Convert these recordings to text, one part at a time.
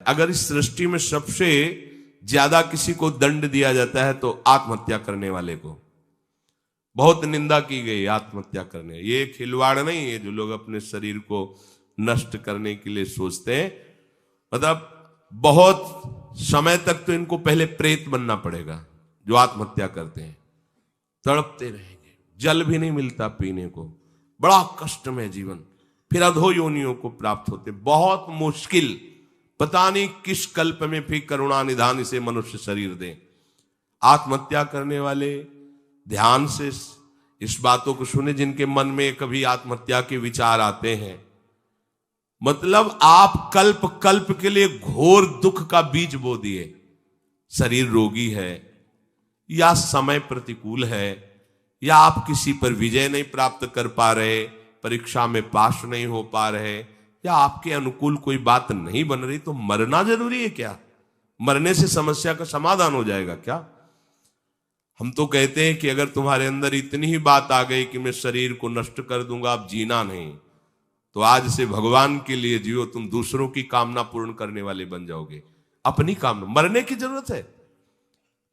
अगर इस सृष्टि में सबसे ज्यादा किसी को दंड दिया जाता है तो आत्महत्या करने वाले को। बहुत निंदा की गई आत्महत्या करने। ये खिलवाड़ नहीं है जो लोग अपने शरीर को नष्ट करने के लिए सोचते हैं। मतलब बहुत समय तक तो इनको पहले प्रेत बनना पड़ेगा जो आत्महत्या करते हैं। तड़पते रहेंगे, जल भी नहीं मिलता पीने को, बड़ा कष्ट में जीवन, फिर अधो योनियों को प्राप्त होते, बहुत मुश्किल। पता नहीं किस कल्प में फिर करुणा निधान से मनुष्य शरीर दे। आत्महत्या करने वाले ध्यान से इस बातों को सुने जिनके मन में कभी आत्महत्या के विचार आते हैं। मतलब आप कल्प कल्प के लिए घोर दुख का बीज बो दिए। शरीर रोगी है, या समय प्रतिकूल है, या आप किसी पर विजय नहीं प्राप्त कर पा रहे, परीक्षा में पास नहीं हो पा रहे, या आपके अनुकूल कोई बात नहीं बन रही, तो मरना जरूरी है क्या? मरने से समस्या का समाधान हो जाएगा क्या? हम तो कहते हैं कि अगर तुम्हारे अंदर इतनी ही बात आ गई कि मैं शरीर को नष्ट कर दूंगा, अब जीना नहीं, तो आज से भगवान के लिए जियो। तुम दूसरों की कामना पूर्ण करने वाले बन जाओगे। अपनी कामना, मरने की जरूरत है,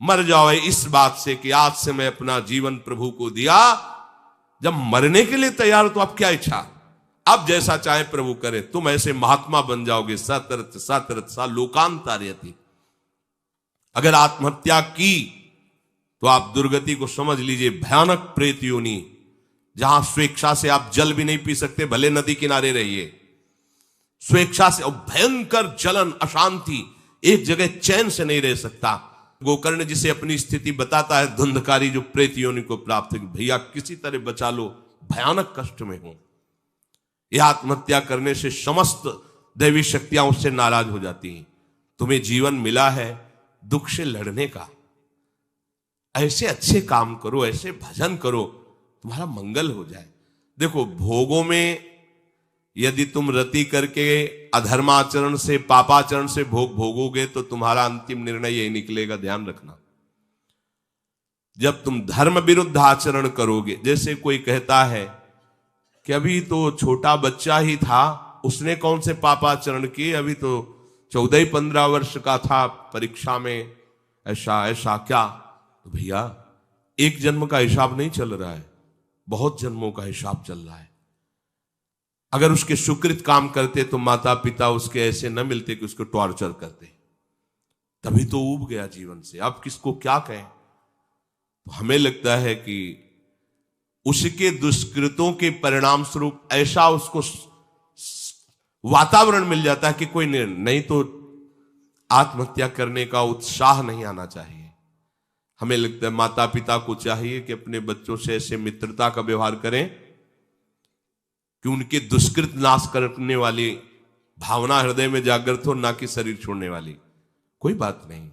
मर जाओ इस बात से कि आज से मैं अपना जीवन प्रभु को दिया। जब मरने के लिए तैयार हो तो अब क्या इच्छा? अब जैसा चाहे प्रभु करे। तुम ऐसे महात्मा बन जाओगे, सतरथ सतरथ सा लोकांतार्यति। अगर आत्महत्या की तो आप दुर्गति को समझ लीजिए। भयानक प्रेत योनि, जहां स्वेच्छा से आप जल भी नहीं पी सकते, भले नदी किनारे रहिए, स्वेच्छा से। और भयंकर जलन, अशांति, एक जगह चैन से नहीं रह सकता। गोकर्ण जिसे अपनी स्थिति बताता है, धुंधकारी जो प्रेत योनि को प्राप्त है, भैया किसी तरह बचा लो, भयानक कष्ट में हो। यह आत्महत्या करने से समस्त दैवी शक्तियां उससे नाराज हो जाती हैं। तुम्हें जीवन मिला है दुख से लड़ने का, ऐसे अच्छे काम करो, ऐसे भजन करो, तुम्हारा मंगल हो जाए। देखो, भोगों में यदि तुम रति करके अधर्माचरण से, पापाचरण से भोग भोगोगे तो तुम्हारा अंतिम निर्णय यही निकलेगा, ध्यान रखना। जब तुम धर्म विरुद्ध आचरण करोगे, जैसे कोई कहता है कि अभी तो छोटा बच्चा ही था, उसने कौन से पापाचरण किए, अभी तो 14-15 वर्ष का था, परीक्षा में ऐसा ऐसा क्या। तो भैया, एक जन्म का हिसाब नहीं चल रहा है, बहुत जन्मों का हिसाब चल रहा है। अगर उसके सुकृत काम करते तो माता पिता उसके ऐसे न मिलते कि उसको टॉर्चर करते, तभी तो ऊब गया जीवन से। अब किसको क्या कहें? तो हमें लगता है कि उसके दुष्कृतों के परिणाम स्वरूप ऐसा उसको वातावरण मिल जाता है कि कोई नहीं तो आत्महत्या करने का उत्साह नहीं आना चाहिए। हमें लगता है माता पिता को चाहिए कि अपने बच्चों से ऐसे मित्रता का व्यवहार करें कि उनके दुष्कृत नाश करने वाली भावना हृदय में जागृत हो, ना कि शरीर छोड़ने वाली। कोई बात नहीं,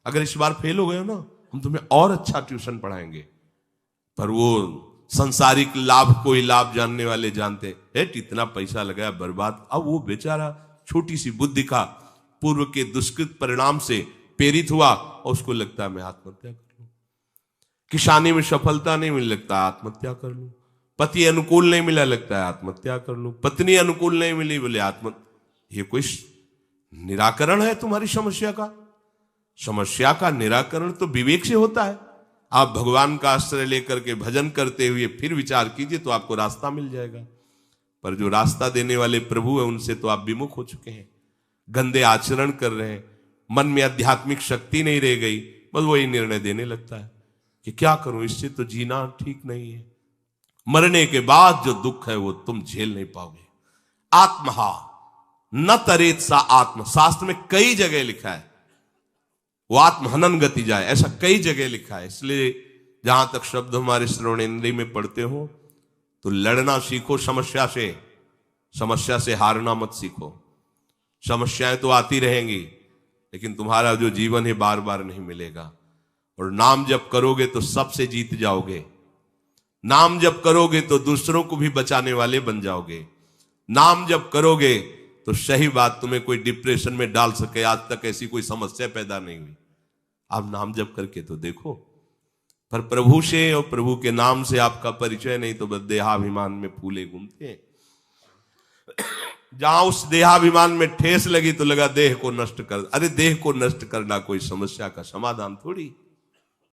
अगर इस बार फेल हो गए हो ना, हम तुम्हें और अच्छा ट्यूशन पढ़ाएंगे। पर वो संसारिक लाभ को ही लाभ जानने वाले जानते हैं, इतना पैसा लगाया बर्बाद। अब वो बेचारा छोटी सी बुद्धि का पूर्व के दुष्कृत परिणाम से प्रेरित हुआ और उसको लगता है मैं आत्महत्या कर लूं। किसानी में सफलता नहीं मिल, लगता है आत्महत्या कर लूं। पति अनुकूल नहीं मिला, लगता है आत्महत्या कर लूं। पत्नी अनुकूल नहीं मिली, बोले आत्महत्या। ये कोई निराकरण है तुम्हारी समस्या का? समस्या का निराकरण तो विवेक से होता है। आप भगवान का आश्रय लेकर के भजन करते हुए फिर विचार कीजिए तो आपको रास्ता मिल जाएगा। पर जो रास्ता देने वाले प्रभु है उनसे तो आप विमुख हो चुके हैं, गंदे आचरण कर रहे हैं, मन में आध्यात्मिक शक्ति नहीं रह गई, बस वही निर्णय देने लगता है कि क्या करूं, इससे तो जीना ठीक नहीं है। मरने के बाद जो दुख है वो तुम झेल नहीं पाओगे। आत्महा न तरेत सा आत्म, शास्त्र में कई जगह लिखा है वो आत्महनन गति जाए, ऐसा कई जगह लिखा है। इसलिए जहां तक शब्द हमारे श्रवणेन्द्रिय में पढ़ते हो तो लड़ना सीखो समस्या से हारना मत सीखो। समस्याएं तो आती रहेंगी, लेकिन तुम्हारा जो जीवन है बार बार नहीं मिलेगा। और नाम जप करोगे तो सबसे जीत जाओगे। नाम जप करोगे तो दूसरों को भी बचाने वाले बन जाओगे। नाम जप करोगे तो सही बात, तुम्हें कोई डिप्रेशन में डाल सके, आज तक ऐसी कोई समस्या पैदा नहीं हुई। आप नाम जप करके तो देखो। पर प्रभु से और प्रभु के नाम से आपका परिचय नहीं तो बस देहाभिमान में फूले घूमते हैं। जहां उस देहाभिमान में ठेस लगी तो लगा देह को नष्ट कर, अरे देह को नष्ट करना कोई समस्या का समाधान थोड़ी।